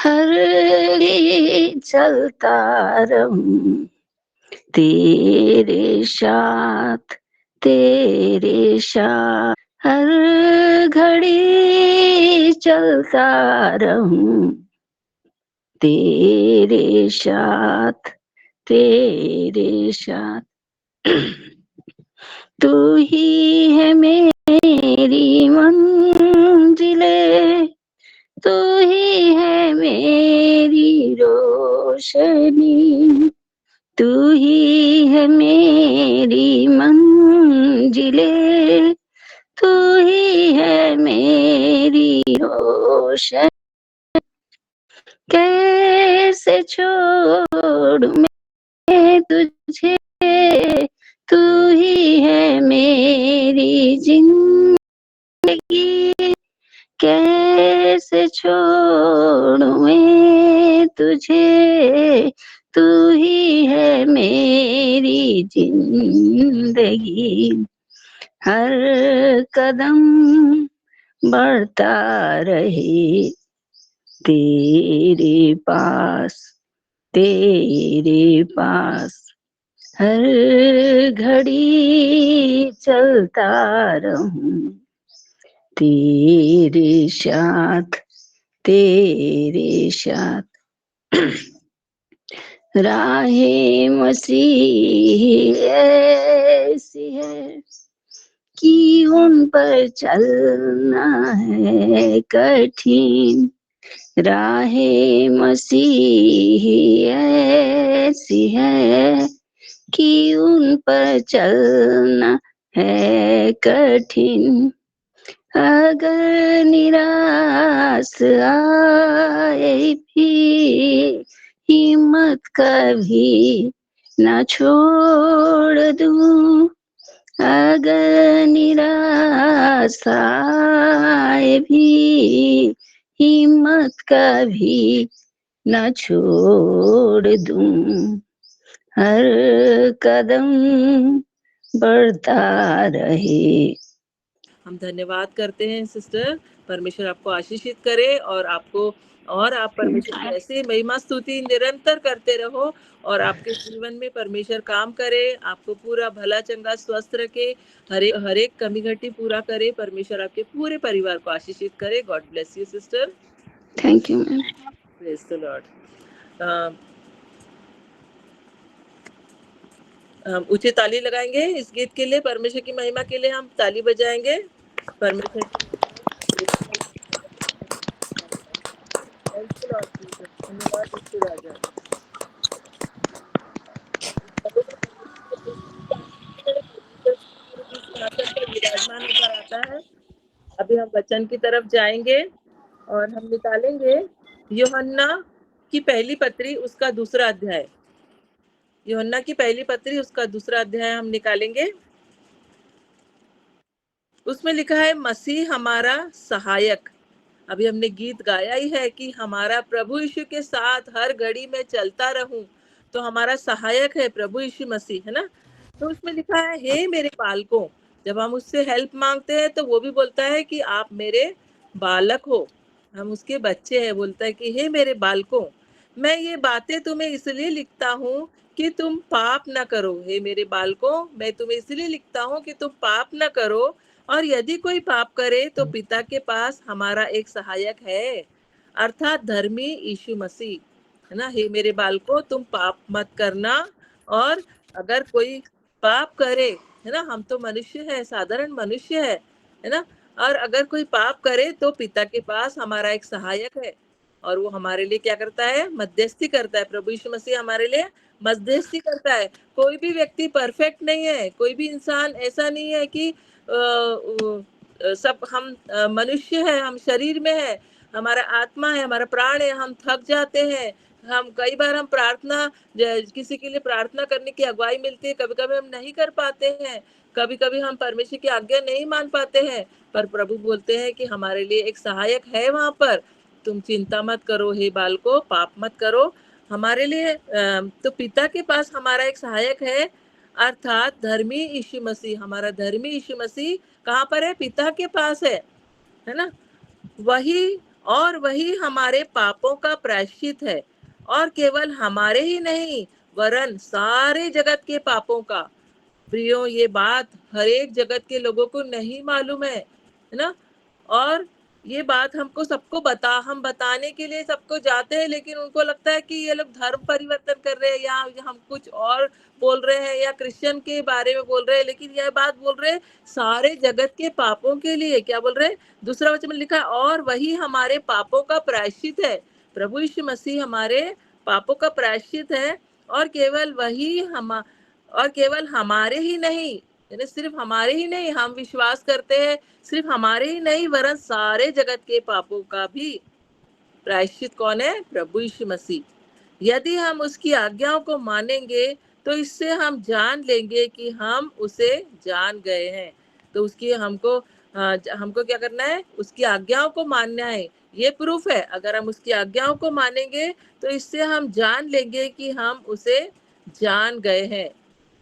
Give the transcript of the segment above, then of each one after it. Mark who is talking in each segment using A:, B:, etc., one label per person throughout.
A: हर घड़ी चलता रहूं तेरे साथ, तेरे साथ। हर घड़ी चलता रहूं तेरे साथ, तेरे साथ। तू ही है मेरी मंजिले, तू ही है मेरी रोशनी, तू ही है मेरी मंजिले, तू ही है मेरी रोशनी। कैसे छोड़ूं मैं तुझे, तू ही है मेरी जिंदगी। कैसे छोड़ूं मैं तुझे, तू ही है मेरी जिंदगी। हर कदम बढ़ता रहे तेरे पास, तेरे पास। हर घड़ी चलता रहूं तेरे साथ, तेरे साथ। राहे मसीह ऐसी है कि उन पर चलना है कठिन। राहे मसीह ऐसी है कि उन पर चलना है कठिन। अगर निराश आए भी हिम्मत कभी न छोड़ दूं। अगर निराश आए भी हिम्मत कभी न छोड़ दूं। हर कदम बढ़ता रहे।
B: हम धन्यवाद करते हैं सिस्टर। परमेश्वर आपको आशीषित करे और आपको और आप परमेश्वर की ऐसे महिमा स्तुति निरंतर करते रहो और आपके जीवन में परमेश्वर काम करे, आपको पूरा भला चंगा स्वस्थ रखे, हर एक कमी घटी पूरा करे। परमेश्वर आपके पूरे परिवार को आशीषित करे। God bless you sister.
A: Thank you ma'am.
B: Praise the Lord. हम ऊंची ताली लगाएंगे इस गीत के लिए, परमेश्वर की महिमा के लिए हम ताली बजाएंगे। परमेश्वर धन्यवाद यीशु राजा। विराजमान होकर आता है। अभी हम वचन की तरफ जाएंगे और हम निकालेंगे यूहन्ना की पहली पत्री उसका दूसरा अध्याय। यूहन्ना की पहली पत्री उसका दूसरा अध्याय हम निकालेंगे। उसमें लिखा है मसीह हमारा सहायक। अभी हमने गीत गाया ही है कि हमारा प्रभु यीशु के साथ हर घड़ी में चलता रहूं, तो हमारा सहायक है प्रभु यीशु मसीह, है ना। तो उसमें लिखा है हे मेरे बालकों। जब हम उससे हेल्प मांगते हैं तो वो भी बोलता है कि आप मेरे बालक हो, हम उसके बच्चे हैं। बोलता है कि हे मेरे बालकों, मैं ये बातें तुम्हें इसलिए लिखता हूँ कि तुम पाप न करो। हे मेरे बालकों, मैं तुम्हें इसलिए लिखता हूँ कि तुम पाप न करो, और यदि कोई पाप करे तो पिता के पास हमारा एक सहायक है, अर्थात धर्मी यीशु मसीह, है ना। हे मेरे बालकों, तुम पाप मत करना, और अगर कोई पाप करे, है ना, हम तो मनुष्य है, साधारण मनुष्य है ना, और अगर कोई पाप करे तो पिता के पास हमारा एक सहायक है, और वो हमारे लिए क्या करता है, मध्यस्थी करता है। प्रभु यीशु मसीह हमारे लिए मध्यस्थी करता है। कोई भी व्यक्ति परफेक्ट नहीं है, कोई भी इंसान ऐसा नहीं है कि सब हम मनुष्य है, हम शरीर में है, हमारा आत्मा है, हमारा प्राण है, हम थक जाते हैं। हम कई बार हम प्रार्थना, किसी के लिए प्रार्थना करने की अगुवाई मिलती है, कभी कभी हम नहीं कर पाते हैं, कभी कभी हम परमेश्वर की आज्ञा नहीं मान पाते हैं, पर प्रभु बोलते हैं कि हमारे लिए एक सहायक है वहां पर। तुम चिंता मत करो हे बालको, पाप मत करो। हमारे लिए तो पिता के पास हमारा एक सहायक है, अर्थात धर्मी यीशु मसीह। हमारा धर्मी यीशु मसीह कहाँ पर है, पिता के पास है ना। वही और वही हमारे पापों का प्रायश्चित है, और केवल हमारे ही नहीं वरन सारे जगत के पापों का। प्रियो, ये बात हर एक जगत के लोगों को नहीं मालूम है ना। और ये बात हमको सबको हम बताने के लिए सबको जाते हैं, लेकिन उनको लगता है कि ये लोग धर्म परिवर्तन कर रहे हैं या हम कुछ और बोल रहे हैं या क्रिश्चियन के बारे में बोल रहे हैं, लेकिन यह बात बोल रहे हैं सारे जगत के पापों के लिए। क्या बोल रहे हैं? दूसरा वचन में लिखा है, और वही हमारे पापों का प्रायश्चित है। प्रभु यीशु मसीह हमारे पापों का प्रायश्चित है, और केवल हमारे ही नहीं, यानी सिर्फ हमारे ही नहीं, हम विश्वास करते हैं सिर्फ हमारे ही नहीं वरन सारे जगत के पापों का भी प्रायश्चित कौन है? प्रभु यीशु मसीह। यदि हम उसकी आज्ञाओं को मानेंगे तो इससे हम जान लेंगे कि हम उसे जान गए हैं। तो उसकी हमको क्या करना है? उसकी आज्ञाओं को मानना है। ये प्रूफ है। अगर हम उसकी आज्ञाओं को मानेंगे तो इससे हम जान लेंगे कि हम उसे जान गए हैं।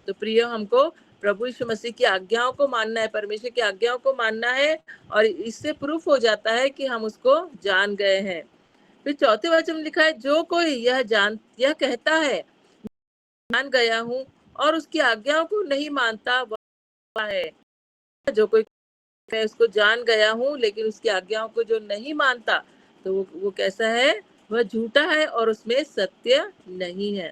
B: तो प्रियो, हमको प्रभु यीशु मसीह की आज्ञाओं को मानना है, परमेश्वर की आज्ञाओं को मानना है, और इससे प्रूफ हो जाता है कि हम उसको जान गए हैं। फिर चौथे वचन में लिखा है, जो कोई यह कहता है जान गया हूँ और उसकी आज्ञाओं को नहीं मानता, वह है। जो कोई मैं उसको जान गया हूँ लेकिन उसकी आज्ञाओं को जो नहीं मानता, तो वो कैसा है? वह झूठा है और उसमें सत्य नहीं है।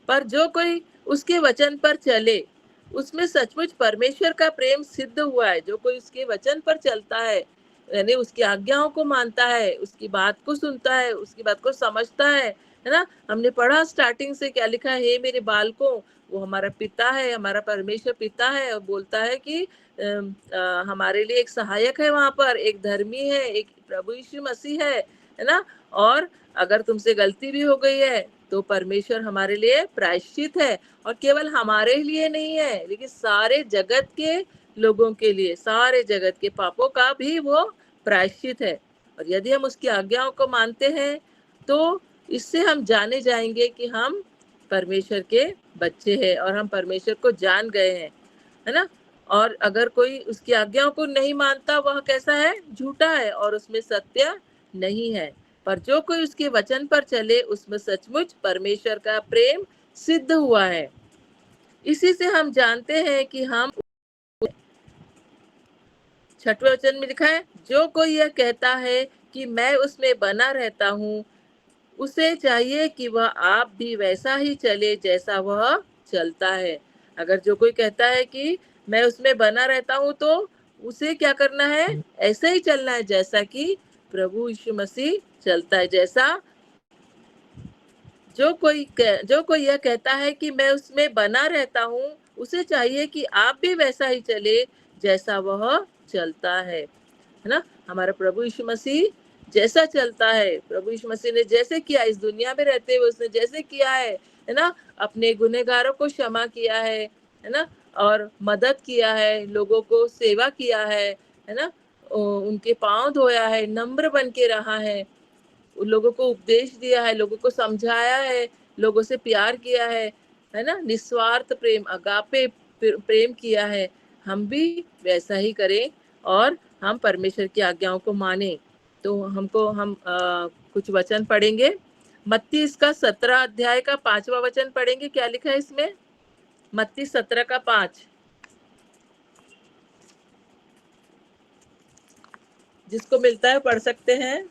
B: पर जो कोई उसके वचन पर चले, उसमें सचमुच परमेश्वर का प्रेम सिद्ध हुआ है। जो कोई उसके वचन पर चलता है, यानी उसकी आज्ञाओं को मानता है, उसकी बात को सुनता है, उसकी बात को समझता है ना। हमने पढ़ा स्टार्टिंग से क्या लिखा है, हे मेरे बालकों, वो हमारा पिता है, हमारा परमेश्वर पिता है, और बोलता है कि हमारे लिए एक सहायक है, वहां पर एक धर्मी है, एक प्रभु यीशु मसीह है ना। और अगर तुमसे गलती भी हो गई है तो परमेश्वर हमारे लिए प्रायश्चित है, और केवल हमारे लिए नहीं है लेकिन सारे जगत के लोगों के लिए, सारे जगत के पापों का भी वो प्रायश्चित है। और यदि हम उसकी आज्ञाओं को मानते हैं तो इससे हम जाने जाएंगे कि हम परमेश्वर के बच्चे हैं और हम परमेश्वर को जान गए हैं, है ना। और अगर कोई उसकी आज्ञाओं को नहीं मानता, वह कैसा है? झूठा है और उसमें सत्य नहीं है। पर जो कोई उसके वचन पर चले, उसमें सचमुच परमेश्वर का प्रेम सिद्ध हुआ है। इसी से हम जानते हैं कि हम। छठवें वचन में लिखा है, जो कोई यह कहता है कि मैं उसमें बना रहता हूँ, उसे चाहिए कि वह आप भी वैसा ही चले जैसा वह चलता है। अगर जो कोई कहता है कि मैं उसमें बना रहता हूँ, तो उसे क्या करना है? ऐसे ही चलना है जैसा कि प्रभु यीशु मसीह चलता है। जो कोई यह कहता है कि मैं उसमें बना रहता हूँ, उसे चाहिए कि आप भी वैसा ही चले जैसा वह चलता है ना। हमारा प्रभु यीशु मसीह जैसा चलता है, प्रभु यीशु मसीह ने जैसे किया इस दुनिया में रहते हुए, उसने जैसे किया है ना। अपने गुनहगारों को क्षमा किया है ना, और मदद किया है, लोगों को सेवा किया है ना। उनके पांव धोया है, नम्र बन के रहा है, उन लोगों को उपदेश दिया है, लोगों को समझाया है, लोगों से प्यार किया है ना। निस्वार्थ प्रेम, अगापे प्रेम किया है। हम भी वैसा ही करें और हम परमेश्वर की आज्ञाओं को माने। तो हम कुछ वचन पढ़ेंगे। मत्ती इसका 17 अध्याय का 5वां वचन पढ़ेंगे। क्या लिखा है इसमें? मत्ती 17 का 5। जिसको मिलता है पढ़ सकते हैं।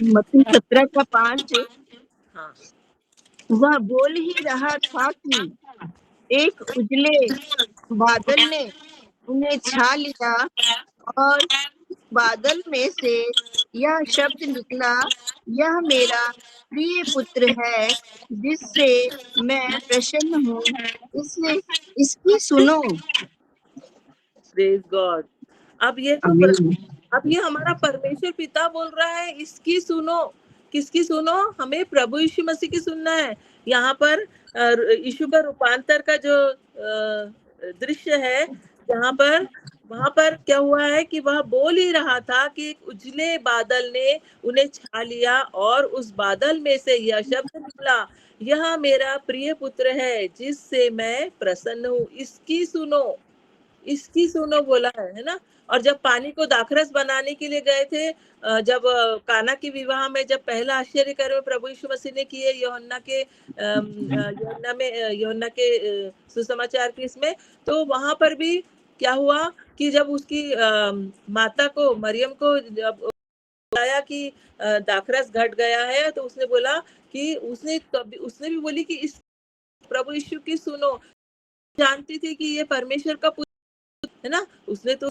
A: मत्ती 17 का 5।
B: हाँ।
A: वह बोल ही रहा था कि एक उजले बादल ने उन्हें छा लिया, और बादल में से यह शब्द निकला, यह मेरा प्रिय पुत्र है जिससे मैं प्रसन्न हूँ, इसलिए इसकी सुनो।
B: Praise God. अब ये हमारा परमेश्वर पिता बोल रहा है, इसकी सुनो। किसकी सुनो? हमें प्रभु यीशु मसीह की सुनना है। यहाँ पर यीशु का रूपांतर का जो दृश्य है, वहां पर क्या हुआ है कि वह बोल ही रहा था कि एक उजले बादल ने उन्हें छा लिया, और उस बादल में से यह शब्द निकला, यह मेरा प्रिय पुत्र है जिससे मैं प्रसन्न हूँ, इसकी सुनो। इसकी सुनो बोला है ना। और जब पानी को दाखरस बनाने के लिए गए थे, जब काना के विवाह में जब पहला आश्चर्य कर्म प्रभु यीशु मसीह ने किए यूहन्ना के यूहन्ना के सुसमाचार के इसमें, तो वहां पर भी क्या हुआ कि जब उसकी माता को, मरियम को जब बताया कि दाखरस घट गया है, तो उसने बोला कि उसने भी बोली कि इस प्रभु यीशु की सुनो, जानती थी कि ये परमेश्वर का पुत्र है ना। उसने तो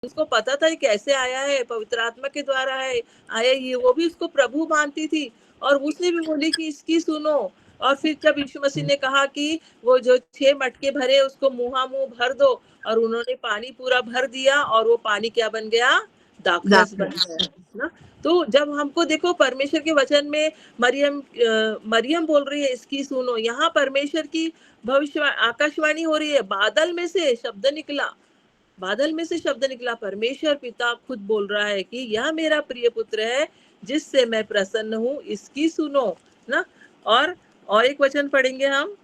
B: उसको पता था ये कैसे आया है, पवित्र आत्मा के द्वारा है आया, ये वो भी उसको प्रभु मानती थी। और उसने भी बोली कि इसकी सुनो। और फिर जब यीशु मसीह ने कहा कि वो जो 6 मटके भरे उसको मुंह भर दो, और उन्होंने पानी पूरा भर दिया, और वो पानी क्या बन गया, दाखरस बन गया ना। तो जब हमको देखो परमेश्वर के वचन में मरियम बोल रही है इसकी सुनो, यहाँ परमेश्वर की भविष्य आकाशवाणी हो रही है, बादल में से शब्द निकला, बादल में से शब्द निकला, परमेश्वर पिता खुद बोल रहा है कि यह मेरा प्रिय पुत्र है जिससे मैं प्रसन्न हूँ, इसकी सुनो ना। और एक वचन पढ़ेंगे हम,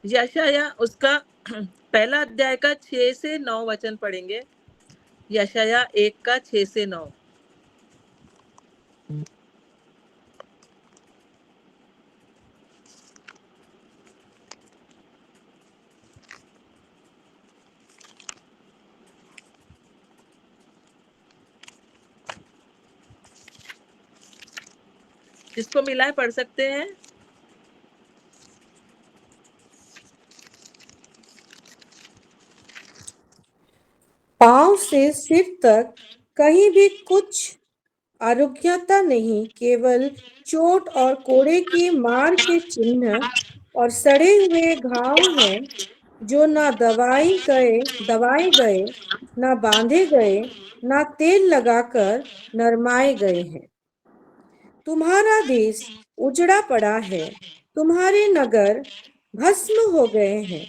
B: यशाया उसका पहला अध्याय का 6 से 9 वचन पढ़ेंगे। यशाया 1 का 6 से 9। जिसको मिला है पढ़ सकते हैं।
C: पांव से सिर तक कहीं भी कुछ अरुग्यता नहीं, केवल चोट और कोड़े की मार के चिन्ह और सड़े हुए घाव हैं, जो ना दबाए गए, ना बांधे गए, ना तेल लगाकर नरमाए गए हैं। तुम्हारा देश उजड़ा पड़ा है, तुम्हारे नगर भस्म हो गए हैं,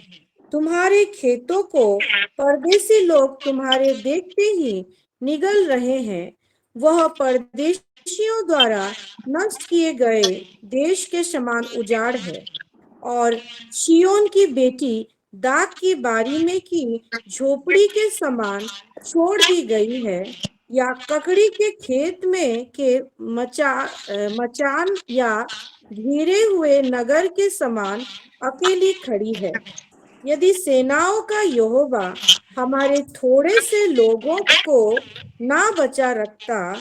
C: तुम्हारे खेतों को परदेसी लोग तुम्हारे देखते ही निगल रहे हैं। वह परदेशियों द्वारा नष्ट किए गए देश के समान उजाड़ है, और शियोन की बेटी दाग की बारी में की झोपड़ी के समान छोड़ दी गई है, या ककड़ी के खेत में के मचान या घिरे हुए नगर के समान अकेली खड़ी है। यदि सेनाओं का यहोवा हमारे थोड़े से लोगों को ना बचा रखता,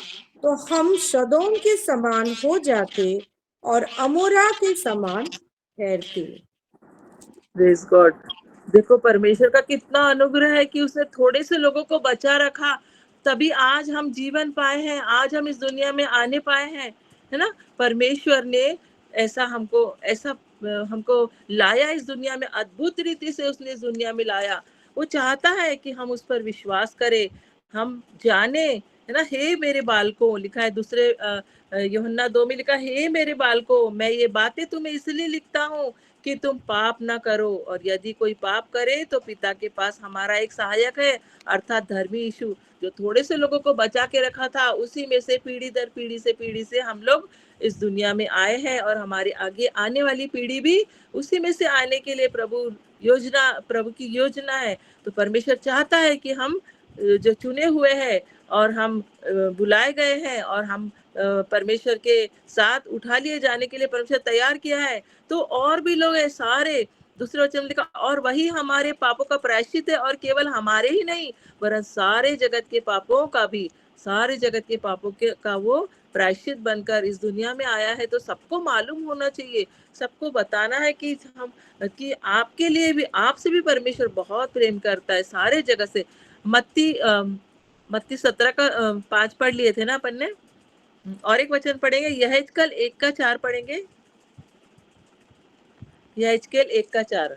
C: तो हम सदोम के समान हो जाते और अमोरा के समान ठहरते।
B: Praise God. देखो परमेश्वर का कितना अनुग्रह है कि उसने थोड़े से लोगों को बचा रखा, तभी आज हम जीवन पाए हैं, आज हम इस दुनिया में आने पाए हैं, है ना। परमेश्वर ने ऐसा हमको लाया इस दुनिया में, अद्भुत रीति से उसने इस दुनिया में लाया। वो चाहता है कि हम उस पर विश्वास करें, हम जाने, है ना। हे मेरे बालकों, लिखा है दूसरे यूहन्ना 2 में लिखा, हे मेरे बालकों, मैं ये बातें तुम्हें इसलिए लिखता हूँ कि तुम पाप ना करो, और यदि कोई पाप करे तो पिता के पास हमारा एक सहायक है, अर्थात धर्मी यीशु, जो थोड़े से लोगों को बचा के रखा था, उसी में से पीढ़ी दर पीढ़ी से हम लोग इस दुनिया में आए हैं, और हमारे आगे आने वाली पीढ़ी भी उसी में से आने के लिए प्रभु की योजना है। तो परमेश्वर चाहता है कि हम जो चुने हुए हैं, और हम बुलाए गए हैं, और हम परमेश्वर के साथ उठा लिए जाने के लिए परमेश्वर तैयार किया है। तो और भी लोग हैं सारे, दूसरे वचन में लिखा, और वही हमारे पापों का प्रायश्चित है, और केवल हमारे ही नहीं वरन सारे जगत के पापों का भी, सारे जगत के पापों का वो प्रायश्चित बनकर इस दुनिया में आया है। तो सबको मालूम होना चाहिए, सबको बताना है कि आपके लिए भी, आपसे भी परमेश्वर बहुत प्रेम करता है, सारे जगत से। मत्ती 17 का 5 पढ़ लिए थे ना अपन ने। और एक वचन पढ़ेंगे, यहेजकेल 1 का 4 पढ़ेंगे। यहेजकेल 1 का 4।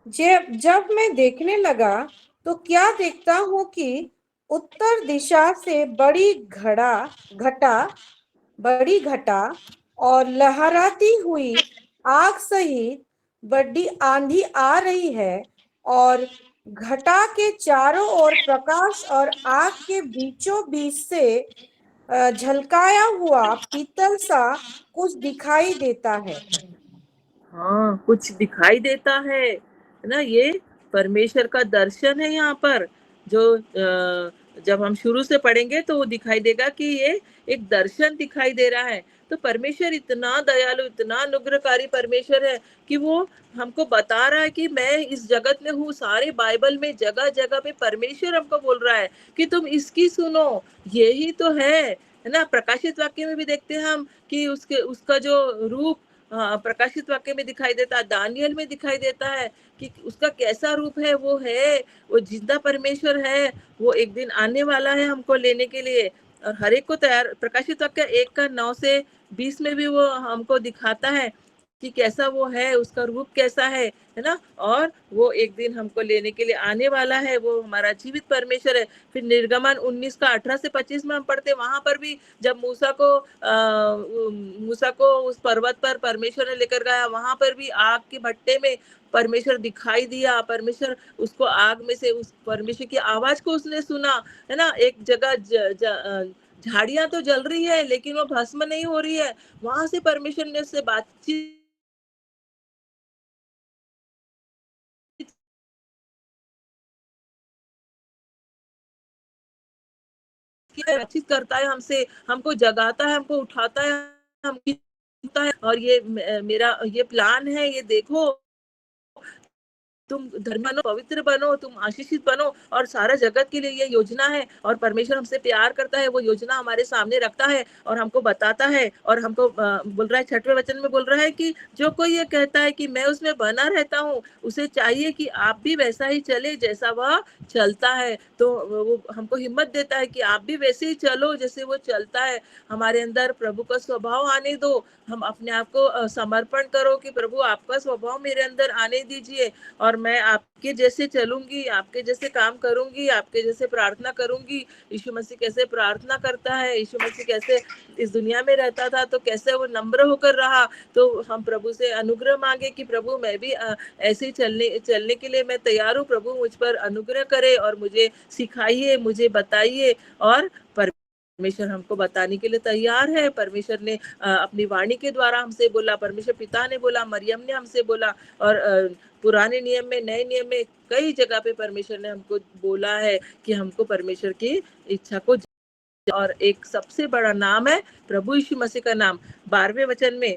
C: जब मैं देखने लगा तो क्या देखता हूँ कि उत्तर दिशा से बड़ी घटा और लहराती हुई आग सहित बड़ी आंधी आ रही है और घटा के चारों ओर प्रकाश और आग के बीचों बीच से झलकाया हुआ पीतल सा कुछ दिखाई देता है।
B: हाँ, कुछ दिखाई देता है ना। ये परमेश्वर का दर्शन है यहाँ पर, जो जब हम शुरू से पढ़ेंगे तो वो दिखाई देगा कि ये एक दर्शन दिखाई दे रहा है। तो परमेश्वर इतना दयालु, इतना अनुग्रहकारी परमेश्वर है कि वो हमको बता रहा है कि मैं इस जगत में हूँ। सारे बाइबल में जगह जगह पे परमेश्वर हमको बोल रहा है कि तुम इसकी सुनो, यही तो है ना। प्रकाशित वाक्य में भी देखते हैं हम कि उसका जो रूप प्रकाशित वाक्य में दिखाई देता है, दानियल में दिखाई देता है कि उसका कैसा रूप है। वो जिंदा परमेश्वर है, वो एक दिन आने वाला है हमको लेने के लिए। और हर एक को तैयार, प्रकाशित वाक्य 1:9 से 20 में भी वो हमको दिखाता है कि कैसा वो है, उसका रूप कैसा है ना। और वो एक दिन हमको लेने के लिए आने वाला है, वो हमारा जीवित परमेश्वर है। फिर निर्गमन 19 का 18 से 25 में हम पढ़ते, वहां पर भी जब मूसा को उस पर्वत पर परमेश्वर ने लेकर गया, वहां पर भी आग के भट्टे में परमेश्वर दिखाई दिया। परमेश्वर उसको आग में से उस परमेश्वर की आवाज को उसने सुना, है ना। एक जगह झाड़ियां तो जल रही है लेकिन वो भस्म नहीं हो रही है। वहां से परमेश्वर ने उससे बातचीत बातचीत करता है हमसे, हमको जगाता है, हमको उठाता है, हमको और ये मेरा ये प्लान है, ये देखो तुम धर्मी बनो, पवित्र बनो, तुम आशीषित बनो। और सारा जगत के लिए ये योजना है और परमेश्वर हमसे प्यार करता है, वो योजना हमारे सामने रखता है और हमको बताता है। और हमको बोल रहा है, 6वें वचन में बोल रहा है कि जो कोई ये कहता है कि मैं उसमें बना रहता हूँ, उसे चाहिए कि आप भी वैसा ही चले जैसा वह चलता है। तो वो हमको हिम्मत देता है कि आप भी वैसे ही चलो जैसे वो चलता है। हमारे अंदर प्रभु का स्वभाव आने दो, हम अपने आप को समर्पण करो कि प्रभु आपका स्वभाव मेरे अंदर आने दीजिए और मैं आपके जैसे चलूंगी, आपके जैसे काम करूंगी, आपके जैसे प्रार्थना करूंगी। यीशु मसीह कैसे प्रार्थना करता है, यीशु मसीह कैसे इस दुनिया में रहता था, तो कैसे वो नम्र होकर रहा। तो हम प्रभु से अनुग्रह मांगे कि प्रभु मैं भी ऐसे ही चलने के लिए मैं तैयार हूँ। प्रभु मुझ पर अनुग्रह करे और मुझे सिखाइए, मुझे बताइए। और परमेश्वर हमको बताने के लिए तैयार है। परमेश्वर ने अपनी वाणी के द्वारा हमसे बोला, परमेश्वर पिता ने बोला, मरियम ने हमसे बोला। और पुराने नियम में, नए नियम में कई जगह पे परमेश्वर ने हमको बोला है कि हमको परमेश्वर की इच्छा को। और एक सबसे बड़ा नाम है प्रभु यीशु मसीह का नाम। 12वें वचन में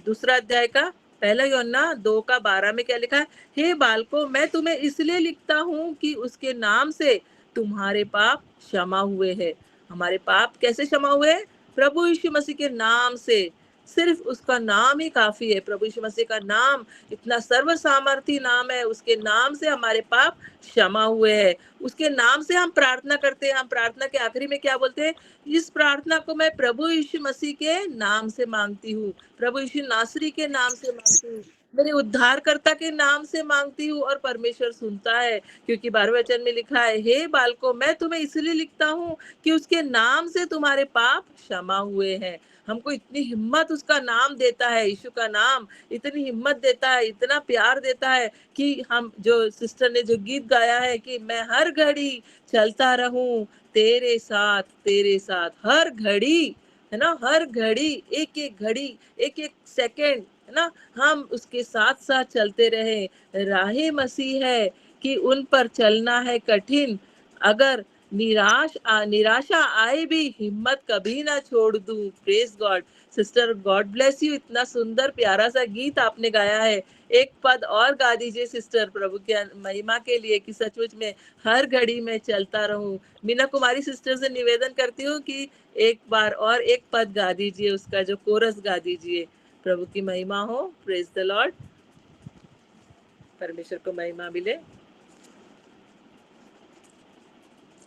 B: दूसरा अध्याय का 1 यूहन्ना 2:12 में क्या लिखा है? हे बालकों, मैं तुम्हें इसलिए लिखता हूँ कि उसके नाम से तुम्हारे पाप क्षमा हुए हैं। हमारे पाप कैसे क्षमा हुए? प्रभु यीशु मसीह के नाम से। सिर्फ उसका नाम ही काफी है। प्रभु यीशु मसीह का नाम इतना सर्व सामर्थी नाम है, उसके नाम से हमारे पाप क्षमा हुए हैं। उसके नाम से हम प्रार्थना करते हैं। हम प्रार्थना के आखिरी में क्या बोलते हैं? इस प्रार्थना को मैं प्रभु यीशु मसीह के नाम से मांगती हूँ, प्रभु यीशु नासरी के नाम से मांगती हूँ, मेरे उद्धारकर्ता के नाम से मांगती हूँ। और परमेश्वर सुनता है, क्योंकि 12वें वचन में लिखा है, हे बालकों, मैं तुम्हें इसलिए लिखता हूँ कि उसके नाम से तुम्हारे पाप क्षमा हुए हैं। हमको इतनी हिम्मत उसका नाम देता है, यीशु का नाम इतनी हिम्मत देता है, इतना प्यार देता है कि हम, जो सिस्टर ने जो गीत गाया है कि मैं हर घड़ी चलता रहूं तेरे साथ हर घड़ी, है ना। हर घड़ी, एक एक घड़ी, एक एक सेकंड, है ना, हम उसके साथ साथ चलते रहे। राहे मसीह है कि उन पर चलना है कठिन, अगर निराशा आए भी हिम्मत कभी ना छोड़ दूं। Praise God. Sister, God bless you. इतना सुंदर प्यारा सा गीत आपने गाया है। एक पद और गा दीजिए सिस्टर, प्रभु की महिमा के लिए, कि सचमुच में हर घड़ी में चलता रहूं। मीना कुमारी सिस्टर से निवेदन करती हूँ कि एक बार और एक पद गा दीजिए, उसका जो कोरस गा दीजिए। प्रभु की महिमा हो। Praise the Lord. परमेश्वर को महिमा मिले।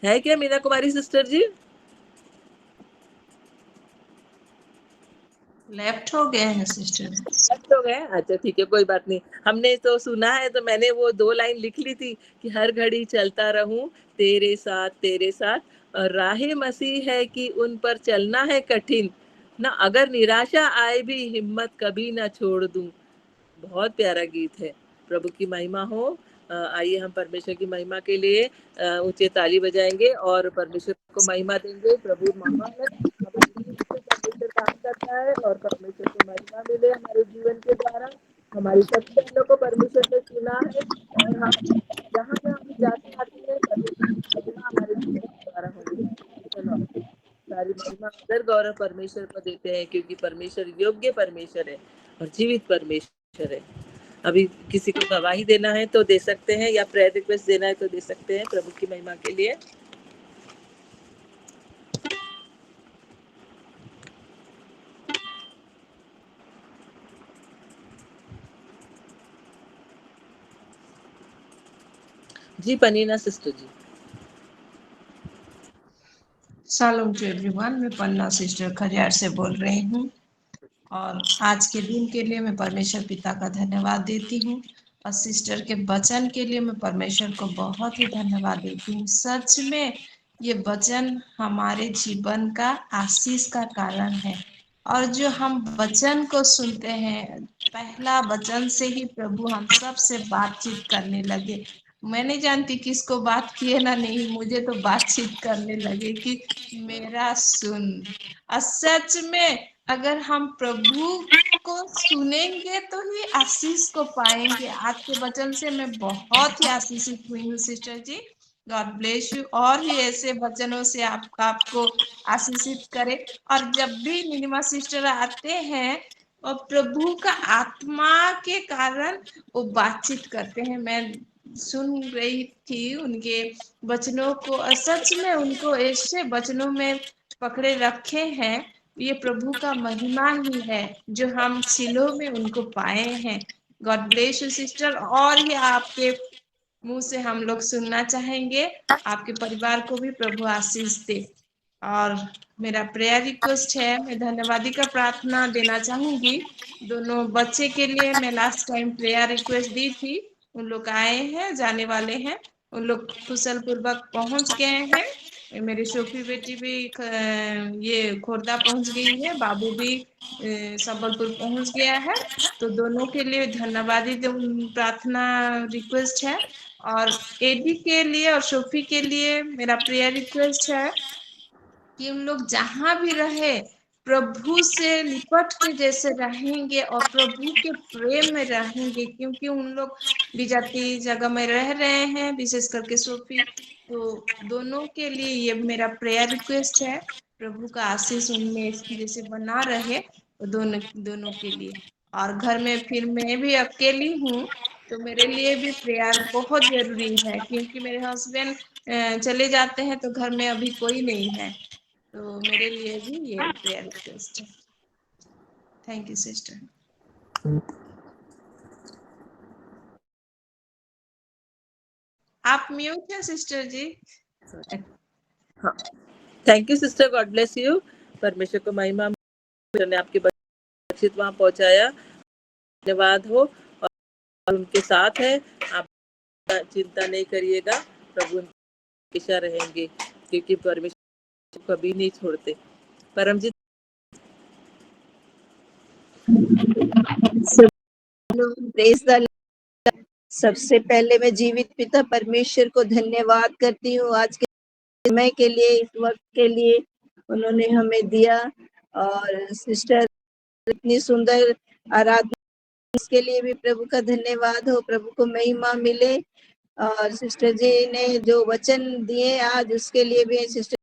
B: है क्या मीना कुमारी सिस्टर जी?
D: लेफ्ट हो गए हैं सिस्टर।
B: लेफ्ट हो गए? अच्छा ठीक है, कोई बात नहीं। हमने तो सुना है, तो मैंने वो 2 लाइन लिख ली थी कि हर घड़ी चलता रहूं तेरे साथ। और राहे मसीह है कि उन पर चलना है कठिन ना, अगर निराशा आए भी हिम्मत कभी ना छोड़ दूं। बहुत प्यारा गीत है। प्रभु की महिमा हो। आइए हम परमेश्वर की महिमा के लिए ऊंचे ताली बजाएंगे और परमेश्वर को महिमा देंगे। प्रभु महान है, हमारे जीवन में परमेश्वर काम करता है और परमेश्वर को महिमा मिले हमारे जीवन के द्वारा। हमारी सभी बहनों को परमेश्वर ने चुना है और हम जहाँ जहाँ भी जाते आते हैं परमेश्वर की महिमा हमारे जीवन के द्वारा होनी चाहिए। चलो सारी महिमा आदर गौरव परमेश्वर को देते हैं, क्योंकि परमेश्वर योग्य परमेश्वर है और जीवित परमेश्वर है। अभी किसी को गवाही देना है तो दे सकते हैं, या प्रेयर रिक्वेस्ट देना है तो दे सकते हैं प्रभु की महिमा के लिए। जी Peninnah sister ji.
D: Shalom to everyone, मैं पन्ना सिस्टर खरियार से बोल रही हूँ और आज के दिन के लिए मैं परमेश्वर पिता का धन्यवाद देती हूँ और सिस्टर के वचन के लिए मैं परमेश्वर को बहुत ही धन्यवाद देती हूँ। सच में ये वचन हमारे जीवन का आशीष का कारण है और जो हम वचन को सुनते हैं, पहला वचन से ही प्रभु हम सब से बातचीत करने लगे। मैं नहीं जानती किसको बात किए ना नहीं, मुझे तो बातचीत करने लगे कि मेरा सुन। और सच में अगर हम प्रभु को सुनेंगे तो ही आशीष को पाएंगे। आज के वचन से मैं बहुत ही आशीषित हुई हूँ sister ji. God bless you और ही ऐसे वचनों से आपको आशीषित करे। और जब भी नीलिमा सिस्टर आते हैं और प्रभु का आत्मा के कारण वो बातचीत करते हैं। मैं सुन रही थी उनके वचनों को और सच में उनको ऐसे वचनों में पकड़े रखे हैं। ये प्रभु का महिमा ही है जो हम सिलो में उनको पाए हैं। God bless you sister. और ये आपके मुंह से हम लोग सुनना चाहेंगे, आपके परिवार को भी प्रभु आशीष दे। और मेरा प्रेयर रिक्वेस्ट है, मैं धन्यवादी का प्रार्थना देना चाहूंगी। दोनों बच्चे के लिए मैं last time prayer request the थी, उन लोग आए हैं, जाने वाले हैं, उन लोग कुशल पूर्वक पहुंच गए हैं। मेरी शोफी बेटी भी ये खोर्दा पहुंच गई है, बाबू भी संबलपुर पहुंच गया है। तो दोनों के लिए धन्यवादी प्रार्थना रिक्वेस्ट है। और एडी के लिए और शोफी के लिए मेरा प्रेयर रिक्वेस्ट है कि उन लोग जहां भी रहे प्रभु से लिपट के जैसे रहेंगे और प्रभु के प्रेम में रहेंगे, क्योंकि उन लोग विजाती जगह में रह रहे हैं, विशेष करके सोफी। तो दोनों के लिए ये मेरा प्रेयर रिक्वेस्ट है, प्रभु का आशीष उनमें जैसे बना रहे, तो दोनों के लिए। और घर में फिर मैं भी अकेली हूँ, तो मेरे लिए भी प्रेयर बहुत जरूरी है, क्योंकि मेरे हस्बैंड चले जाते हैं तो घर में अभी कोई नहीं है। तो मेरे लिए भी ये प्रेयर रिक्वेस्ट है। Thank you sister. आप म्यूट हैं सिस्टर जी।
B: हाँ, thank you sister, God bless you. परमेश्वर को महिमा ने आपके सुरक्षित वहां पहुंचाया, धन्यवाद हो। और उनके साथ है, आप चिंता नहीं करिएगा, प्रभु हमेशा रहेंगे, क्योंकि परमेश्वर कभी नहीं छोड़ते। परमजीत
A: सबसे पहले मैं जीवित पिता परमेश्वर को धन्यवाद करती हूँ आज के समय के लिए, इस वक्त के लिए उन्होंने हमें दिया। और सिस्टर इतनी सुंदर आराधना, इसके लिए भी प्रभु का धन्यवाद हो, प्रभु को महिमा मिले। और सिस्टर जी ने जो वचन दिए आज, उसके लिए भी सिस्टर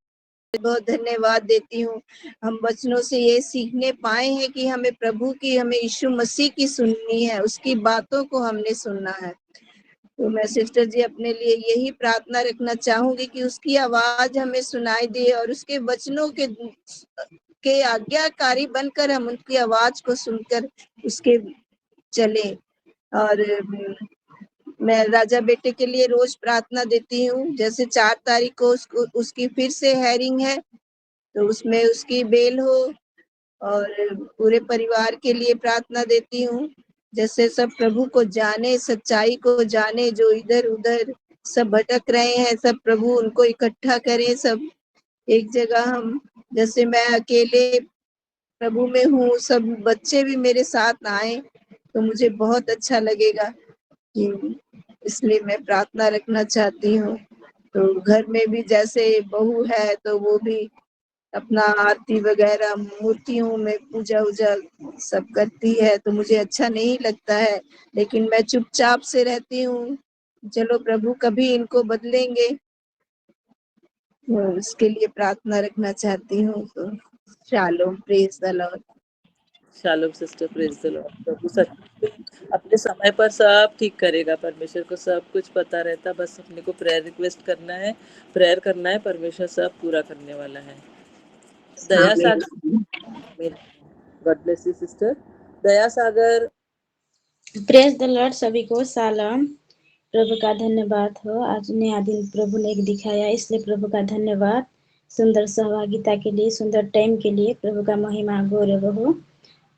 A: बहुत धन्यवाद देती हूँ। हम वचनों से ये सीखने पाए हैं कि हमें प्रभु की, हमें यीशु मसीह की सुननी है, उसकी बातों को हमने सुनना है। तो मैं सिस्टर जी अपने लिए यही प्रार्थना रखना चाहूंगी कि उसकी आवाज हमें सुनाई दे और उसके वचनों के आज्ञाकारी बनकर हम उनकी आवाज को सुनकर उसके चले। और मैं राजा बेटे के लिए रोज प्रार्थना देती हूँ। जैसे 4 तारीख को उसकी फिर से हेयरिंग है, तो उसमें उसकी बेल हो। और पूरे परिवार के लिए प्रार्थना देती हूँ, जैसे सब प्रभु को जाने, सच्चाई को जाने, जो इधर उधर सब भटक रहे हैं, सब प्रभु उनको इकट्ठा करें, सब एक जगह। हम जैसे मैं अकेले प्रभु में हूँ, सब बच्चे भी मेरे साथ आए, तो मुझे बहुत अच्छा लगेगा कि इसलिए मैं प्रार्थना रखना चाहती हूँ। तो घर में भी जैसे बहू है तो वो भी अपना आरती वगैरह मूर्तियों में पूजा वूजा सब करती है, तो मुझे अच्छा नहीं लगता है, लेकिन मैं चुपचाप से रहती हूँ। चलो प्रभु कभी इनको बदलेंगे, तो उसके लिए प्रार्थना रखना चाहती हूँ। तो shalom, praise the Lord.
B: Shalom sister, praise the Lord. प्रभु सच में अपने समय पर सब ठीक करेगा। परमेश्वर को सब कुछ पता रहता, बस अपने को प्रेयर रिक्वेस्ट करना है, प्रेयर करना है, परमेश्वर सब पूरा करने वाला है। Daya Sagar, God bless you sister. Daya Sagar,
E: praise the Lord. सभी को सलाम। प्रभु का धन्यवाद हो, आज नया दिन प्रभु ने एक दिखाया, इसलिए प्रभु का धन्यवाद। सुंदर सहभागिता के लिए, सुंदर टाइम के लिए प्रभु का महिमा गौरव हो।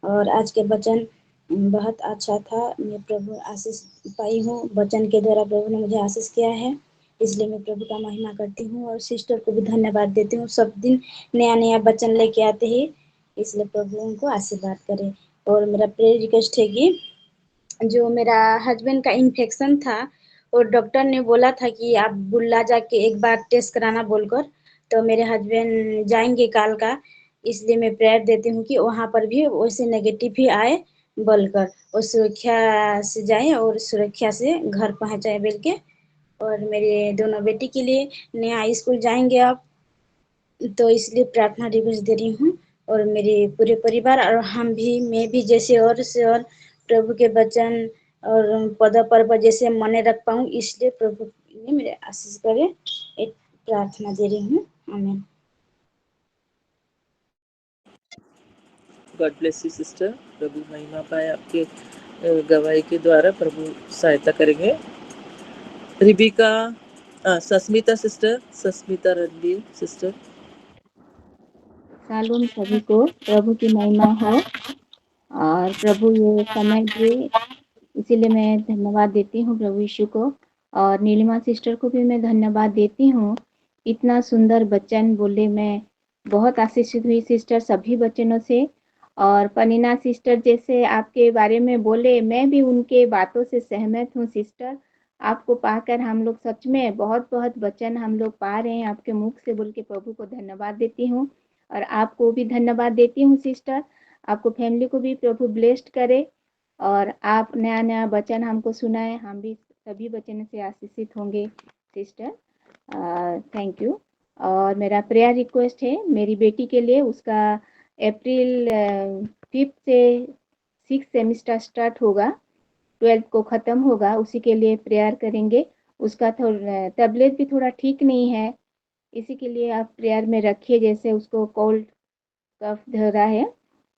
E: और आज के वचन बहुत अच्छा था। मैं प्रभु आशीष पाई हूँ, वचन के द्वारा प्रभु ने मुझे आशीष किया है, इसलिए मैं प्रभु का महिमा करती हूँ और सिस्टर को भी धन्यवाद देती हूँ। सब दिन नया नया वचन लेके आते हैं, इसलिए प्रभु उनको आशीर्वाद करे। और मेरा प्रेयर रिक्वेस्ट है कि जो मेरा हस्बैंड का इन्फेक्शन था, और डॉक्टर ने बोला था कि आप बुल्ला जाके एक बार टेस्ट कराना बोलकर, तो मेरे हस्बैंड जाएंगे काल का, इसलिए मैं प्रेयर देती हूँ कि वहाँ पर भी वैसे नेगेटिव ही आए बोलकर, और सुरक्षा से जाए और सुरक्षा से घर पहुँचाए बोल के। और मेरे दोनों बेटी के लिए नया स्कूल जाएंगे अब, तो इसलिए प्रार्थना रिक्वेस्ट दे रही हूँ। और मेरे पूरे परिवार और हम भी, मैं भी जैसे और से और प्रभु के वचन और पद पर्व जैसे मने रख पाऊँ, इसलिए प्रभु ने मेरे आशीष करे, एक प्रार्थना दे रही हूँ। आमीन।
B: God bless you sister. प्रभु महिमा पाए आपके गवाही के द्वारा, प्रभु सहायता करेंगे। Rebecca, Sasmita sister, Sasmita Ranbir sister.
F: Shalom सभी को, प्रभु की महिमा हो और प्रभु ये समय दिए, इसीलिए मैं धन्यवाद देती हूँ प्रभु यीशु को। और नीलिमा सिस्टर को भी मैं धन्यवाद देती हूँ, इतना सुंदर वचन बोले। मैं बहुत आशीषित हुई सिस्टर सभी वचनों से। और पनीना सिस्टर जैसे आपके बारे में बोले, मैं भी उनके बातों से सहमत हूँ सिस्टर। आपको पाकर हम लोग सच में बहुत बहुत वचन हम लोग पा रहे हैं आपके मुख से, बोल के प्रभु को धन्यवाद देती हूँ। और आपको भी धन्यवाद देती हूँ सिस्टर। आपको फैमिली को भी प्रभु ब्लेस्ड करे, और आप नया नया वचन हमको सुनाए, हम भी सभी वचनों से आशीषित होंगे सिस्टर। Thank you. और मेरा प्रेयर रिक्वेस्ट है मेरी बेटी के लिए, उसका अप्रैल 5 से 6 सेमिस्टर स्टार्ट होगा, 12th को ख़त्म होगा, उसी के लिए प्रेयर करेंगे। उसका तबीयत भी थोड़ा ठीक नहीं है, इसी के लिए आप प्रेयर में रखिए। जैसे उसको कोल्ड कफ धरा है,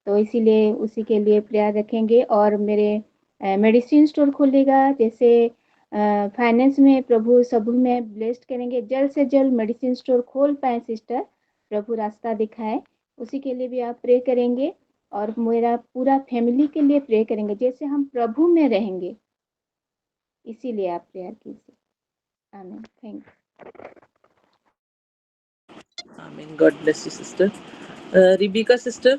F: तो इसीलिए उसी के लिए प्रेयर रखेंगे। और मेरे मेडिसिन स्टोर खोलेगा, जैसे फाइनेंस में प्रभु सभी में ब्लेस्ड करेंगे, जल्द से जल्द मेडिसिन स्टोर खोल पाए सिस्टर, प्रभु रास्ता दिखाए, उसी के लिए भी आप प्रे करेंगे। और मेरा पूरा फैमिली के लिए प्रे करेंगे, जैसे हम प्रभु में रहेंगे, इसीलिए आप प्रेयर कीजिए। आमीन। Thank you.
B: आमीन। God bless you sister. Rebecca sister.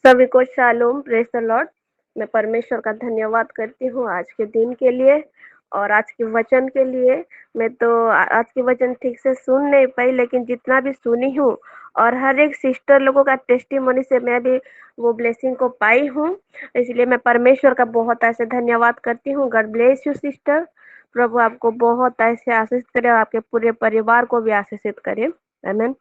G: सभी को शालोम, प्रेज द लॉर्ड। मैं परमेश्वर का धन्यवाद करती हूँ आज के दिन के लिए और आज के वचन के लिए। मैं तो आज के वचन ठीक से सुन नहीं पाई, लेकिन जितना भी सुनी हूँ और हर एक सिस्टर लोगों का टेस्टिमोनी से मैं भी वो ब्लेसिंग को पाई हूँ, इसलिए मैं परमेश्वर का बहुत ऐसे धन्यवाद करती हूँ। God bless you sister. प्रभु आपको बहुत ऐसे आशीष करे और आपके पूरे परिवार को भी आशीषित करे। आमीन।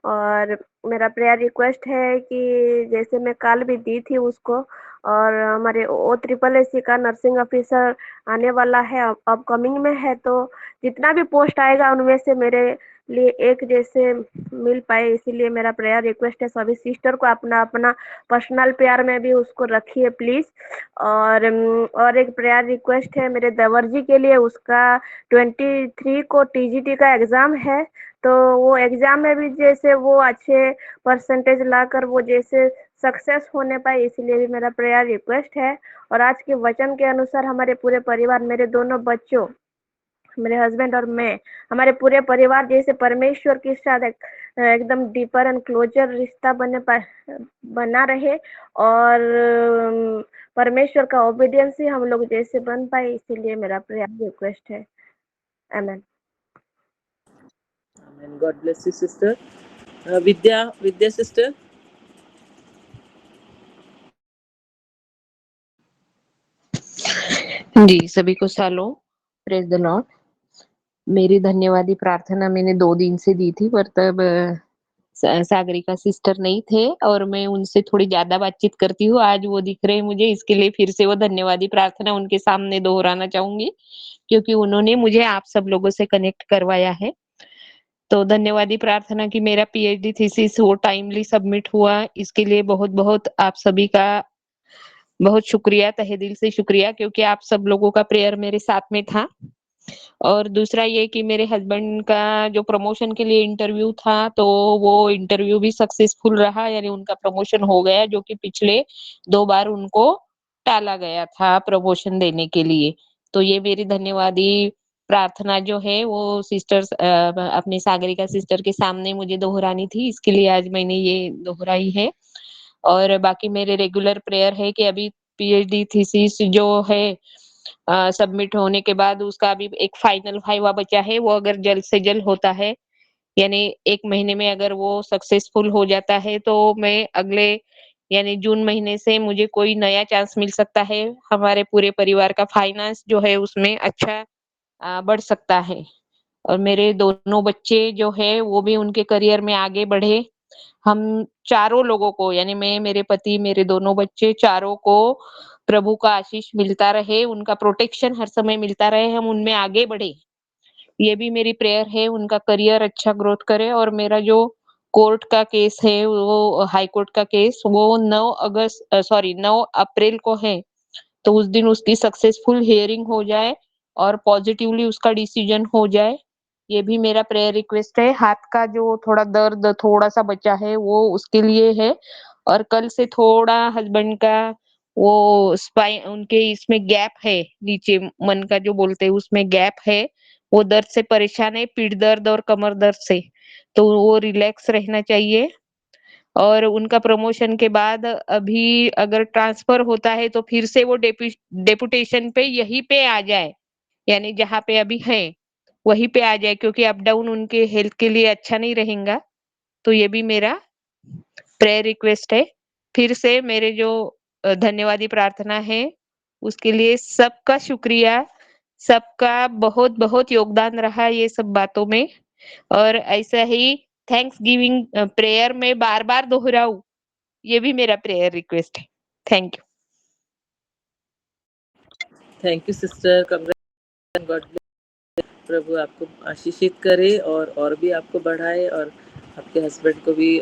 G: और मेरा प्रेयर रिक्वेस्ट है कि जैसे मैं कल भी दी थी उसको, और हमारे OSSC का नर्सिंग ऑफिसर आने वाला है, अपकमिंग में है, तो जितना भी पोस्ट आएगा उनमें से मेरे लिए एक जैसे मिल पाए, इसीलिए मेरा प्रेयर रिक्वेस्ट है। सभी सिस्टर को अपना अपना पर्सनल प्यार में भी उसको रखिए प्लीज। और एक प्रेयर रिक्वेस्ट है मेरे देवर जी के लिए, उसका 23 को TGT का एग्जाम है, तो वो एग्जाम में भी जैसे वो अच्छे परसेंटेज लाकर वो जैसे सक्सेस होने पाए, इसलिए भी मेरा प्रेयर रिक्वेस्ट है। और आज के वचन के अनुसार हमारे पूरे परिवार, मेरे दोनों बच्चों, मेरे हस्बैंड और मैं, हमारे पूरे परिवार जैसे परमेश्वर के साथ एकदम डीपर एंड क्लोजर रिश्ता बना रहे। और परमेश्वर का ओबीडियंस ही हम लोग जैसे बन पाए, इसीलिए मेरा प्रेयर रिक्वेस्ट है। आमेन।
B: Amen. God bless you, sister. Vidya sister.
H: जी, सभी को शालोम, प्रेज द लॉर्ड। मेरी धन्यवादी प्रार्थना मैंने 2 दिन से दी थी, पर तब सागरिका सिस्टर नहीं थे और मैं उनसे थोड़ी ज्यादा बातचीत करती हूँ। आज वो दिख रहे हैं मुझे, इसके लिए फिर से वो धन्यवादी प्रार्थना उनके सामने दोहराना चाहूंगी, क्योंकि उन्होंने मुझे आप सब लोगों से कनेक्ट करवाया है। तो धन्यवादी प्रार्थना की मेरा पीएचडी थीसिस वो टाइमली सबमिट हुआ, इसके लिए बहुत बहुत आप सभी का बहुत शुक्रिया, तहे दिल से शुक्रिया, क्योंकि आप सब लोगों का प्रेयर मेरे साथ में था। और दूसरा ये कि मेरे हस्बैंड का जो प्रमोशन के लिए इंटरव्यू था, तो वो इंटरव्यू भी सक्सेसफुल रहा, यानी उनका प्रमोशन हो गया, जो कि पिछले 2 बार उनको टाला गया था प्रमोशन देने के लिए। तो ये मेरी धन्यवादी प्रार्थना जो है वो सिस्टर्स अपनी सागरिका सिस्टर के सामने मुझे दोहरानी थी, इसके लिए आज मैंने ये दोहराई है। और बाकी मेरे रेगुलर प्रेयर है कि अभी पीएचडी थीसिस जो है सबमिट होने के बाद उसका अभी एक फाइनल वाइवा बचा है, वो अगर जल्द से जल्द होता है, यानी 1 महीने में अगर वो सक्सेसफुल हो जाता है, तो मैं अगले यानी जून महीने से मुझे कोई नया चांस मिल सकता है। हमारे पूरे परिवार का फाइनेंस जो है उसमें अच्छा बढ़ सकता है। और मेरे दोनों बच्चे जो है वो भी उनके करियर में आगे बढ़े। हम चारों लोगों को, यानी मैं, मेरे पति, मेरे दोनों बच्चे, चारों को प्रभु का आशीष मिलता रहे, उनका प्रोटेक्शन हर समय मिलता रहे, हम उनमें आगे बढ़े, ये भी मेरी प्रेयर है। उनका करियर अच्छा ग्रोथ करे। और मेरा जो कोर्ट का केस है, वो हाई कोर्ट का केस, वो 9 अप्रैल को है, तो उस दिन उसकी सक्सेसफुल हियरिंग हो जाए और पॉजिटिवली उसका डिसीजन हो जाए, ये भी मेरा प्रेयर रिक्वेस्ट है। हाथ का जो थोड़ा दर्द थोड़ा सा बचा है वो उसके लिए है। और कल से थोड़ा हस्बैंड का वो स्पाइन, उनके इसमें गैप है, नीचे मन का जो बोलते हैं उसमें गैप है, वो दर्द से परेशान है, पीठ दर्द और कमर दर्द से, तो वो रिलैक्स रहना चाहिए। और उनका प्रमोशन के बाद अभी अगर ट्रांसफर होता है तो फिर से वो डेपुटेशन पे यहीं पे आ जाए, यानी जहाँ पे अभी है वहीं पे आ जाए, क्योंकि अप डाउन उनके हेल्थ के लिए अच्छा नहीं रहेगा। तो ये भी मेरा प्रेयर रिक्वेस्ट है। फिर से मेरे जो धन्यवादी प्रार्थना है उसके लिए सबका शुक्रिया, सबका बहुत बहुत योगदान रहा ये सब बातों में। और ऐसा ही थैंक्स गिविंग प्रेयर में बार बार दोहराऊं, ये भी मेरा प्रेयर रिक्वेस्ट है। Thank you.
B: Thank you sister. God bless. प्रभु आपको आशीषित करे और भी आपको बढ़ाए, और आपके हस्बैंड को भी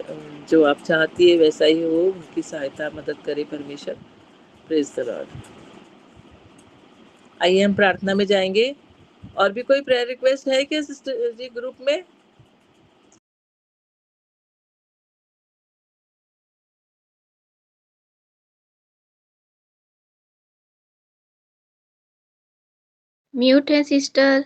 B: जो आप चाहती है वैसा ही हो, उनकी सहायता मदद करे परमेश्वर। Praise the Lord. आइए हम प्रार्थना में जाएंगे। और भी कोई प्रेयर रिक्वेस्ट है क्या सिस्टर जी ग्रुप में?
F: म्यूट है सिस्टर।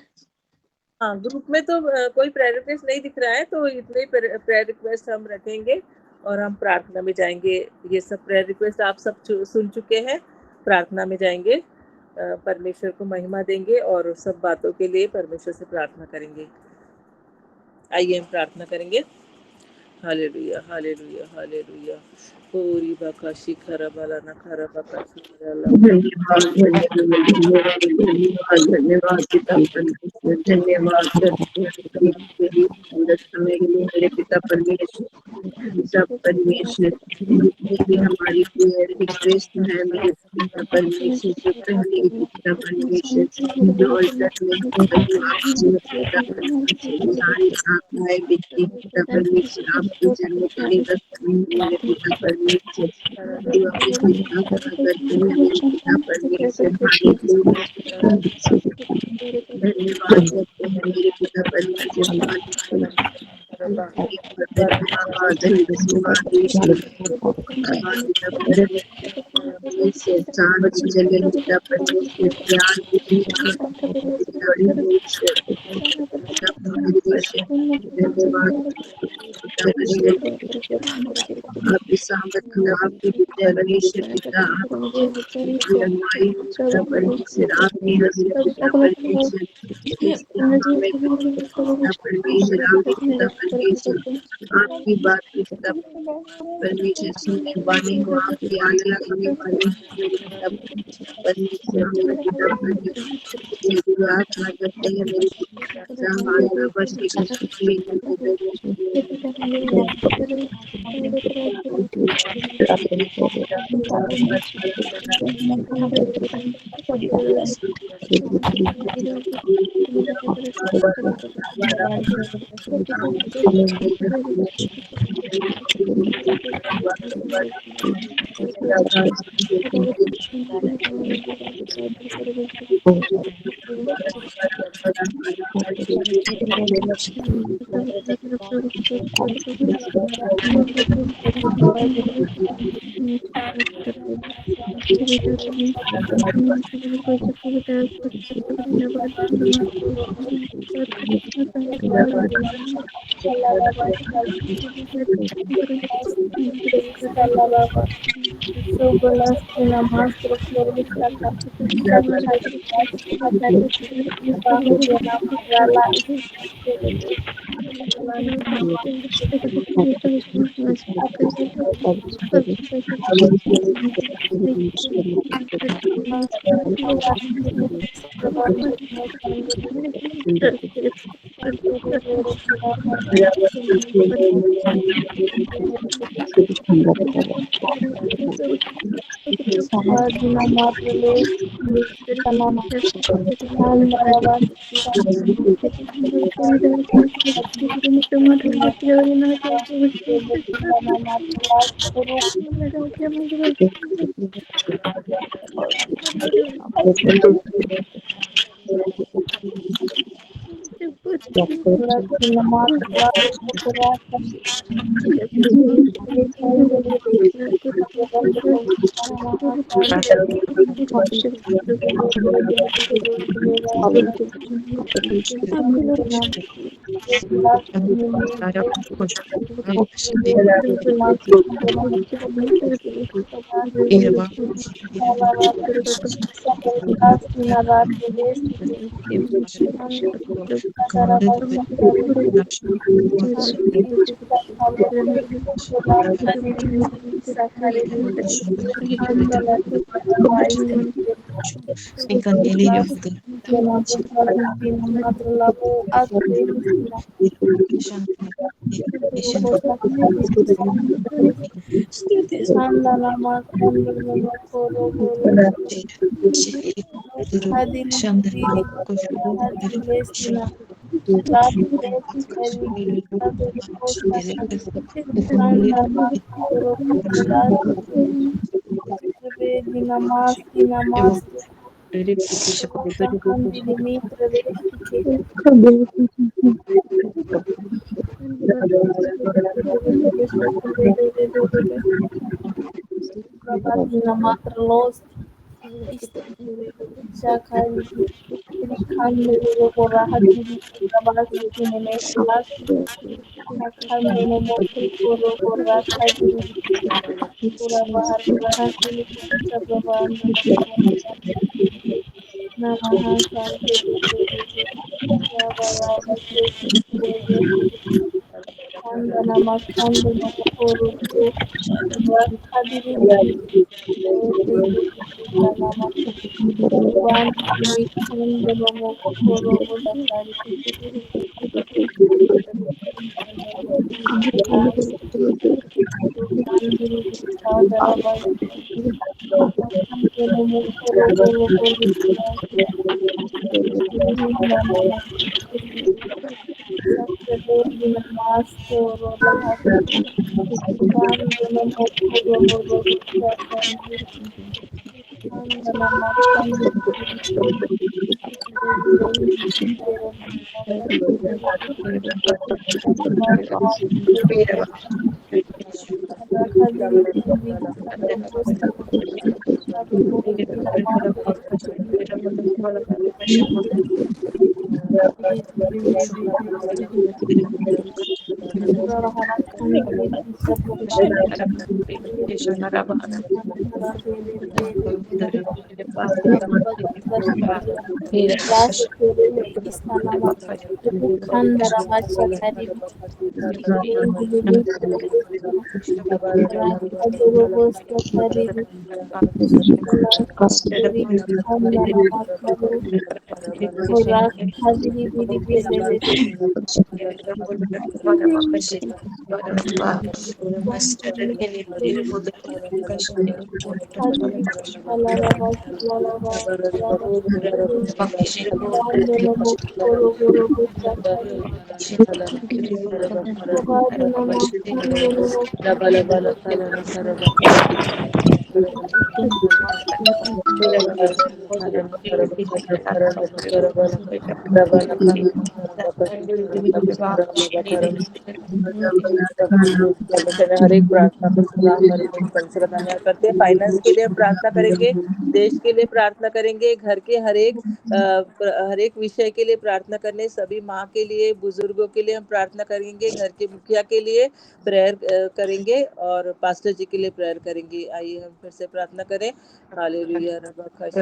B: हाँ, ग्रुप में तो कोई प्रेयर रिक्वेस्ट नहीं दिख रहा है, तो इतने ही प्रेयर रिक्वेस्ट हम रखेंगे और हम प्रार्थना में जाएंगे। ये सब प्रेयर रिक्वेस्ट आप सब सुन चुके हैं। प्रार्थना में जाएंगे, परमेश्वर को महिमा देंगे और सब बातों के लिए परमेश्वर से प्रार्थना करेंगे। आइए हम प्रार्थना करेंगे। Hallelujah hallelujah hallelujah. पूरी बाका शिखर बाला नखरा बाका शिखर
A: धन्यवाद पिता परमेश्वर, धन्यवाद सुंदर समय के लिए मेरे पिता परमेश्वर। पिता परमेश्वर, जितनी हमारी रिक्वेस्ट है मेरे पिता परमेश्वर, जो पहले पिता परमेश्वर जो अल्टर में पिता परमेश्वर सारी आत्माएं बिकती पिता परमेश्वर आपको जन्म के लिए मेरे पिता परमेश्वर करते हैं मेरे पिता परमेश्वर। धन्यवाद करते हैं मेरे पिता परमेश्वर।
I: आपकी सामर्थ खुदा, आपकी विद्या परमेश्वर पिता, आपकी लंबाई खुदा परमेश्वर, आपकी हंसी खुदा परमेश्वर, इसके नाम में खुदा परमेश्वर, आपकी खुदा परमेश्वर, आपकी बात को खुदा परमेश्वर सुनने वाले हो, आपकी आज्ञा सुनने वाले हो खुदा परमेश्वर, मेरे पिता परमेश्वर, प्रार्थना करते हैं मेरे पिता, माता बच्चे को सुखी
B: हर एक प्रार्थना को सुना, हमारे परमेश्वर का धन्यवाद करते हैं। फाइनेंस के लिए हम प्रार्थना करेंगे, देश के लिए प्रार्थना करेंगे, घर के हर एक विषय के लिए प्रार्थना करने, सभी माँ के लिए, बुजुर्गों के लिए हम प्रार्थना करेंगे, घर के मुखिया के लिए प्रेयर करेंगे और पास्टर जी के लिए प्रेयर करेंगे। आइए हम फिर से प्रार्थना करें। हालेलुया रबा खशी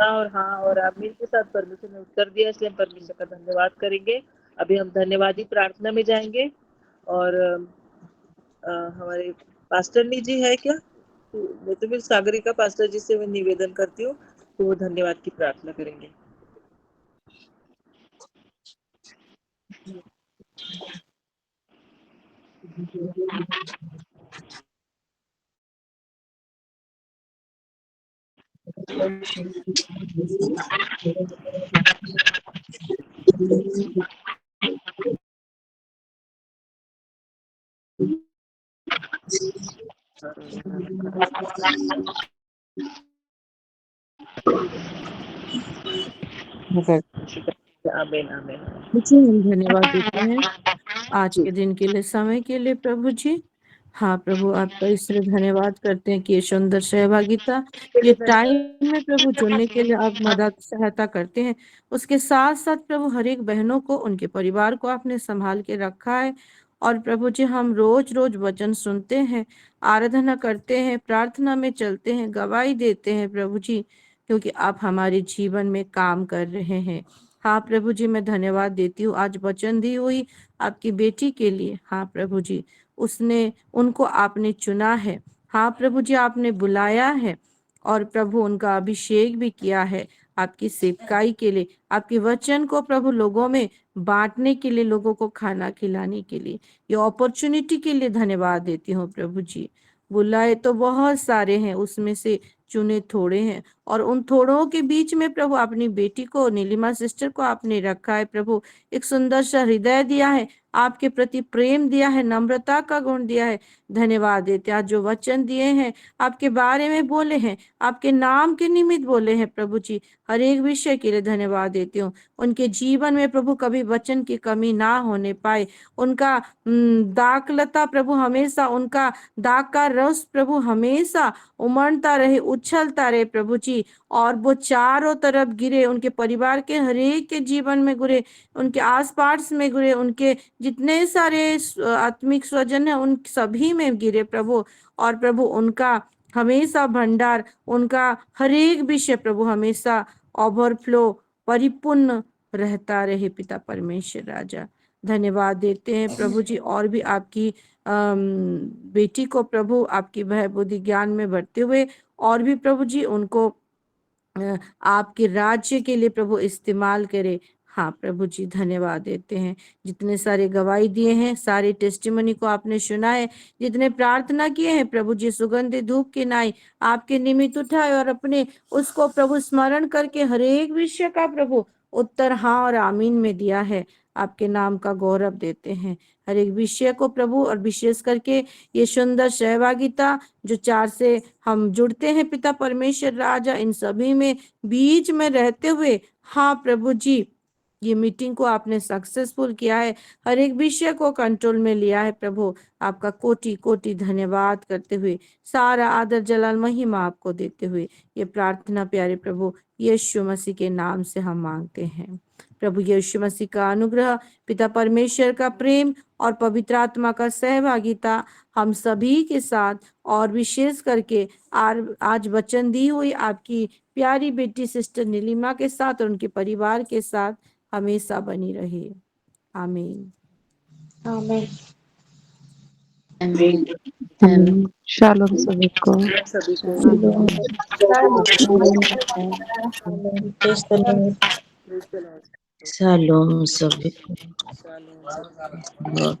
B: और हाँ और आमीन के साथ परमेश्वर ने उत्तर दिया, इसलिए हम परमेश्वर का धन्यवाद करेंगे। अभी हम धन्यवादी प्रार्थना में जाएंगे और हमारे पास्टर जी है क्या, मैं तो फिर सागरिका पास्टर जी से मैं निवेदन करती हूँ तो वो धन्यवाद की प्रार्थना करेंगे। आमीन आमीन।
C: जी, हम धन्यवाद देते हैं आज के दिन के लिए, समय के लिए प्रभु जी। हाँ प्रभु, आपका इसलिए धन्यवाद करते हैं कि ये सुंदर सहभागिता, ये टाइम में प्रभु जुड़ने के लिए आप मदद सहायता करते हैं। उसके साथ साथ प्रभु हर एक बहनों को, उनके परिवार को आपने संभाल के रखा है। और प्रभु जी, हम रोज रोज वचन सुनते हैं, आराधना करते हैं, प्रार्थना में चलते हैं, गवाही देते हैं प्रभु जी, क्योंकि आप हमारे जीवन में काम कर रहे हैं। हाँ प्रभु जी, मैं धन्यवाद देती हूँ आज वचन दी हुई आपकी बेटी के लिए। हाँ प्रभु जी, उनको आपने चुना है। हाँ प्रभु जी, आपने बुलाया है और प्रभु उनका अभिषेक भी किया है आपकी सेवकाई के लिए, आपके वचन को प्रभु लोगों में बांटने के लिए, लोगों को खाना खिलाने के लिए, ये अपॉर्चुनिटी के लिए धन्यवाद देती हूँ प्रभु जी। बुलाए तो बहुत सारे हैं, उसमें से चुने थोड़े हैं, और उन थोड़ों के बीच में प्रभु अपनी बेटी को, नीलिमा सिस्टर को आपने रखा है प्रभु। एक सुंदर सा हृदय दिया है, आपके प्रति प्रेम दिया है, नम्रता का गुण दिया है। धन्यवाद देते हैं। आज जो वचन दिए हैं, आपके बारे में बोले हैं, आपके नाम के निमित्त बोले हैं प्रभु जी, हर एक विषय के लिए धन्यवाद देती हूँ। उनके जीवन में प्रभु कभी वचन की कमी ना होने पाए। उनका दाखलता प्रभु हमेशा, उनका दाग का रस प्रभु हमेशा उमड़ता रहे, उछलता रहे प्रभु जी, और वो चारों तरफ गिरे, उनके परिवार के हरेक के जीवन में गिरे, उनके आसपास में गिरे, उनके जितने सारे आत्मिक स्वजन है उन सभी में गिरे प्रभु। और प्रभु उनका हमेशा भंडार, उनका हरेक विषय प्रभु हमेशा ओवरफ्लो, परिपूर्ण रहता रहे पिता परमेश्वर राजा। धन्यवाद देते हैं प्रभु जी। और भी आपकी बेटी को प्रभु आपकी वह बुद्धि ज्ञान में बढ़ते हुए, और भी प्रभु जी उनको आपके राज्य के लिए प्रभु इस्तेमाल करे। हाँ प्रभु जी, धन्यवाद देते हैं। जितने सारे गवाही दिए हैं, सारे टेस्टिमनी को आपने सुना है, जितने प्रार्थना किए हैं प्रभु जी, सुगंधित धूप की नाई आपके निमित्त उठाए, और अपने उसको प्रभु स्मरण करके हर एक विषय का प्रभु उत्तर हाँ और आमीन में दिया है। आपके नाम का गौरव देते हैं हर एक विषय को प्रभु, और विशेष करके ये सुंदर सहभागिता जो 4 से हम जुड़ते हैं पिता परमेश्वर राजा, इन सभी में बीच में रहते हुए, हाँ प्रभु जी, ये मीटिंग को आपने सक्सेसफुल किया है, हर एक विषय को कंट्रोल में लिया है प्रभु। आपका कोटि कोटि धन्यवाद करते हुए, सारा आदर जलाल महिमा आपको देते हुए, ये प्रार्थना प्यारे प्रभु यीशु मसीह के नाम से हम मांगते हैं। प्रभु यीशु मसीह का अनुग्रह, पिता परमेश्वर का प्रेम और पवित्र आत्मा का सहभागिता हम सभी के साथ, और विशेष करके आज वचन दी हुई आपकी प्यारी बेटी सिस्टर नीलिमा के साथ और उनके परिवार के साथ हमेशा बनी रहे। आमीन।
E: आमीन।
H: शालोम सभी को।
B: सभी को
E: Praise the Lord.
B: Praise the Lord.
J: Shalom सभी को।
B: Shalom.